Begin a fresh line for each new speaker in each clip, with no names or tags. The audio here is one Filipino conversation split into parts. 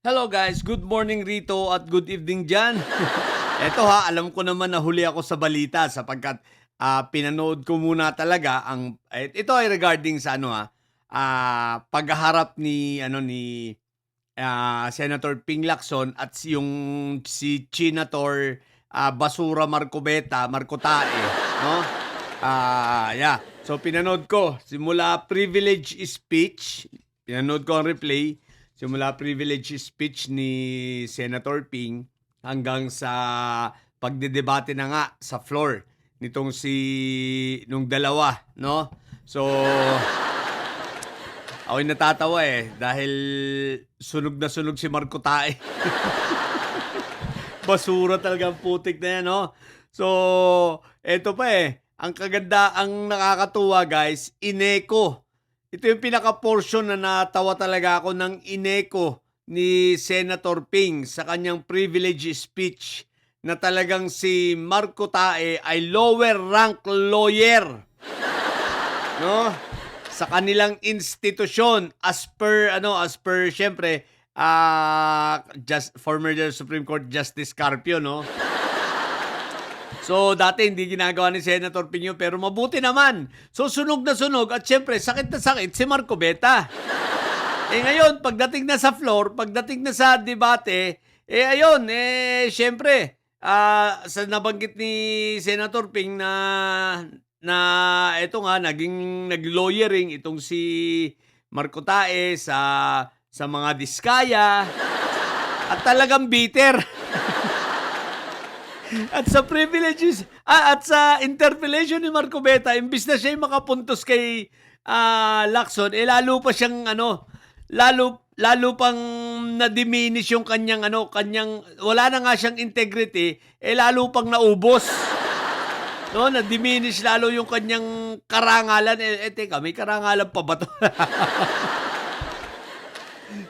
Hello guys, good morning rito at good evening dyan. Eto ha, alam ko naman na huli ako sa balita sapagkat pinanood ko muna talaga ito ay regarding sa pagharap ni Senator Ping Lacson at si Senator Basura Marcotae, no? Yeah. So pinanood ko simula privilege speech, pinanood ko ang replay. Simula privilege speech ni Senator Ping hanggang sa pagdedebate na nga sa floor nung dalawa, no? So, ako'y natatawa dahil sunog na sunog si Marcotae. Basura talaga ang putik na yan, no? So, eto pa ang nakakatuwa guys, ineko. Ito yung pinaka-portion na natawa talaga ako ng ineko ni Senator Ping sa kanyang privilege speech na talagang si Marcotae ay lower rank lawyer. No? Sa kanilang institusyon as per syempre former Supreme Court Justice Carpio, no? So, dati hindi ginagawa ni Senator Ping pero mabuti naman. So, sunog na sunog at syempre, sakit na sakit si Marcobeta. Ngayon, pagdating na sa floor, pagdating na sa debate, syempre, sa nabanggit ni Senator Ping na ito nga, nag-lawyering itong si Marcotae sa mga diskaya at talagang bitter. At sa privileges, at sa interpellation ni Marcobeta, imbis na siya makapuntos kay Lacson, lalo pa siyang lalo pang na-diminish yung kanyang wala na nga siyang integrity, lalo pang naubos. No, na-diminish lalo yung kanyang karangalan. Teka, may karangalan pa ba to?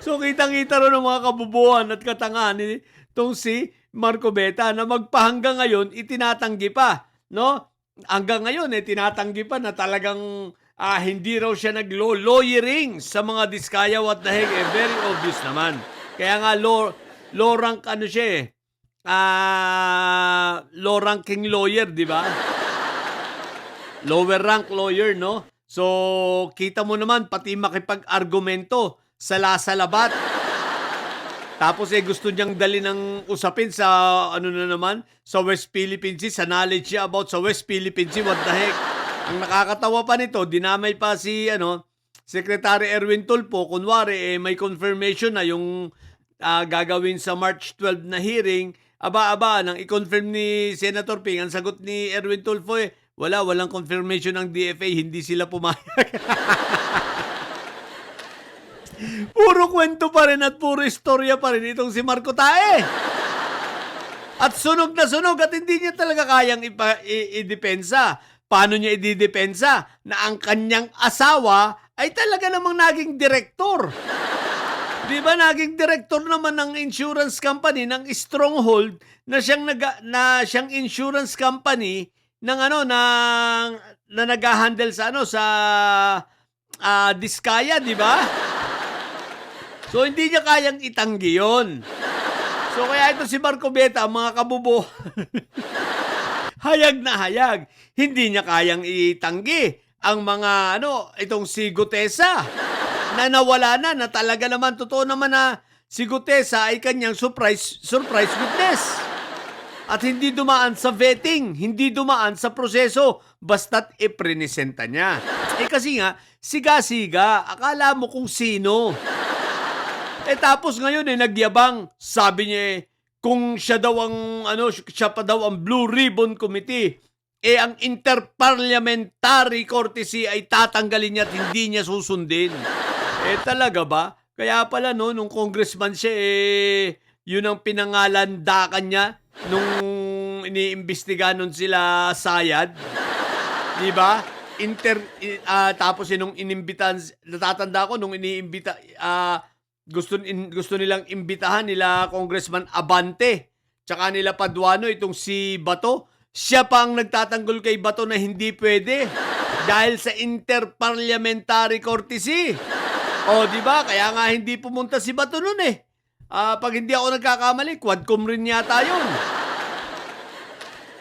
So, kitang-kita rin ng mga kabubuhan at katangahan itong si Marcobeta na magpahanggang ngayon itinatanggi pa, no? Hanggang ngayon tinatanggi pa na talagang hindi raw siya nag-lawyering sa mga diskaya. What the heck, very obvious naman. Kaya nga low rank siya low ranking lawyer, di ba? Lower rank lawyer, no? So, kita mo naman pati makipag-argumento sa lasalabat. Tapos gusto niyang dali ng usapin sa sa West Philippine Sea, sa knowledge niya about sa West Philippine Sea. What the heck? Ang nakakatawa pa nito, dinamay pa si Secretary Erwin Tulfo. Kunwari may confirmation na yung gagawin sa March 12 na hearing. Aba, nang i-confirm ni Senator Ping, ang sagot ni Erwin Tulfo walang confirmation ng DFA, hindi sila pumayag. Puro kwento pa rin at puro istorya pa rin itong si Marcotae. At sunog na sunog at hindi niya talaga kayang i-depensa. Paano niya i-depensa na ang kanyang asawa ay talaga namang naging direktor? Di ba naging direktor naman ng insurance company ng Stronghold na siyang insurance company ng na nag-handle sa diskaya, di ba? So, hindi niya kayang itanggi yun. So, kaya ito si Marcobeta, mga kabubo, hayag na hayag. Hindi niya kayang itanggi ang mga, itong si Gutesa, na nawala na talaga naman, totoo naman na si Gutesa ay kanyang surprise witness. At hindi dumaan sa vetting, hindi dumaan sa proseso, basta't ipresenta niya. Kasi nga, siga-siga, akala mo kung sino. Tapos ngayon nagyabang, sabi niya kung siya pa daw ang Blue Ribbon Committee, ang Interparliamentary Courtesy ay tatanggalin niya at hindi niya susundin. Talaga ba? Kaya pala nung congressman siya yun ang pinangalandakan niya nung iniimbestiga nun sila Sayad. Di ba? Tapos nung inimbitahan, natatanda ko nung iniimbita gusto nilang imbitahan nila Congressman Abante tsaka nila Paduano itong si Bato. Siya pa ang nagtatanggol kay Bato na hindi pwede dahil sa Interparliamentary Courtesy. O, di ba? Kaya nga hindi pumunta si Bato noon 'Pag hindi ako nagkakamali, Quadcom rin yata yun.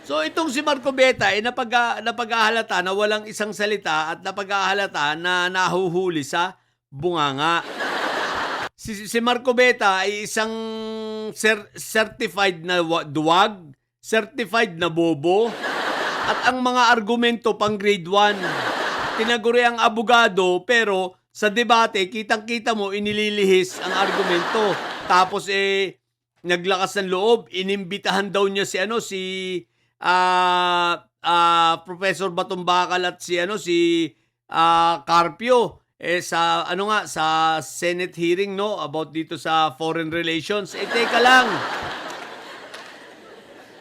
So itong si Marcobeta ay napaghahalata na walang isang salita at napaghahalata na nahuhuli sa bunganga. Si Marcobeta ay isang certified na duwag, certified na bobo, at ang mga argumento pang grade 1. Tinaguri ang abogado pero sa debate, kitang-kita mo inililihis ang argumento. Tapos naglakas ng loob, inimbitahan daw niya Professor Batumbakal at si Carpio sa Senate hearing about dito sa foreign relations. Teka lang.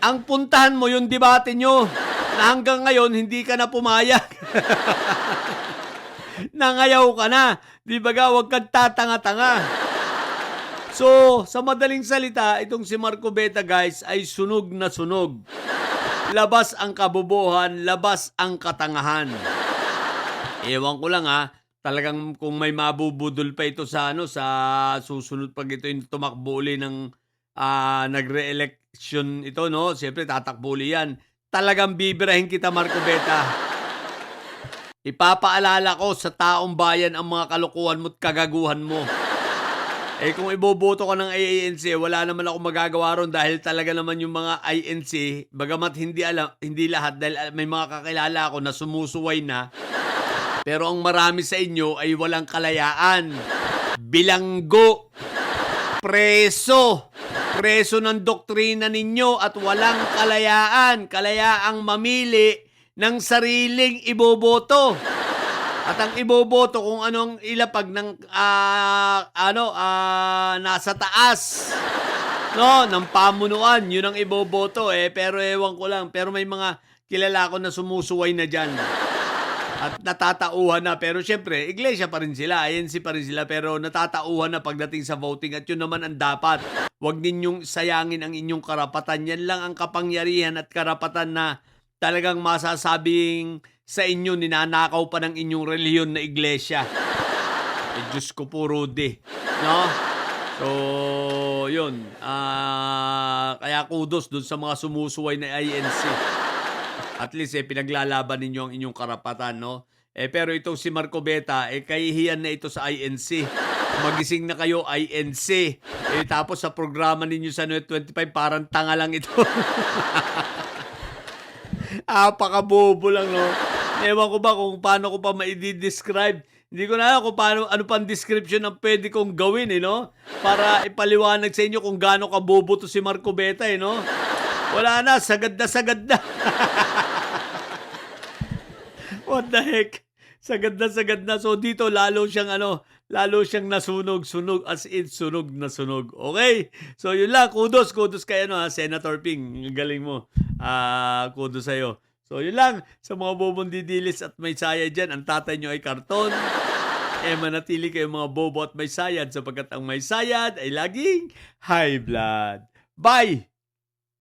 Ang puntahan mo yung debate nyo na hanggang ngayon hindi ka na pumayag. Nangayaw ka na. Di ba wag kang tatanga-tanga. So, sa madaling salita, itong si Marcobeta guys ay sunog na sunog. Labas ang kabobohan, labas ang katangahan. Ewan ko lang talagang kung may mabubudol pa ito sa susunod pag ito yung tumakbo uli ng nagre-election ito, no? Siyempre tatakbo uli yan. Talagang bibirahin kita, Marcobeta. Ipapaalala ko sa taong bayan ang mga kalokohan mo at kagaguhan mo. Kung iboboto ka ng INC, wala naman ako magagawa ron dahil talaga naman yung mga INC, bagamat hindi lahat dahil may mga kakilala ako na sumusuway na, pero ang marami sa inyo ay walang kalayaan. Bilanggo. Preso ng doktrina ninyo at walang kalayaan. Kalayaang mamili ng sariling iboboto. At ang iboboto kung anong ilapag ng nasa taas ng pamunuan, yun ang iboboto pero ewan ko lang, pero may mga kilala ko na sumusuway na diyan. At natatauhan na, pero syempre, iglesia pa rin sila, INC pa rin sila, pero natatauhan na pagdating sa voting at yun naman ang dapat. Huwag ninyong sayangin ang inyong karapatan. Yan lang ang kapangyarihan at karapatan na talagang masasabing sa inyo, ninanakaw pa ng inyong relihiyon na iglesia. Diyos ko po, Rudy. No? So, yun. Kaya kudos dun sa mga sumusuway na INC. At least, pinaglalaban ninyo ang inyong karapatan, no? Pero itong si Marcobeta, kahihiyan na ito sa INC. Magising na kayo, INC. Tapos sa programa ninyo sa 25, parang tanga lang ito. Pakabobo lang, no? Ewan ko ba kung paano ko pa ma-describe. Hindi ko na alam kung ano pang description ang pwede kong gawin, no? Para ipaliwanag sa inyo kung gaano kabobo to si Marcobeta, no? Wala na, sagad na. What the heck? Sagad na. So dito lalo siyang nasunog as in sunog na sunog. Okay? So yun lang, kudos kay Senator Ping. Galing mo. Kudos sa'yo. So yun lang, sa mga bobong didilis at may sayad dyan, ang tatay nyo ay karton. Manatili kayo mga bobo at may sayad sapagkat ang may sayad ay laging high blood. Bye!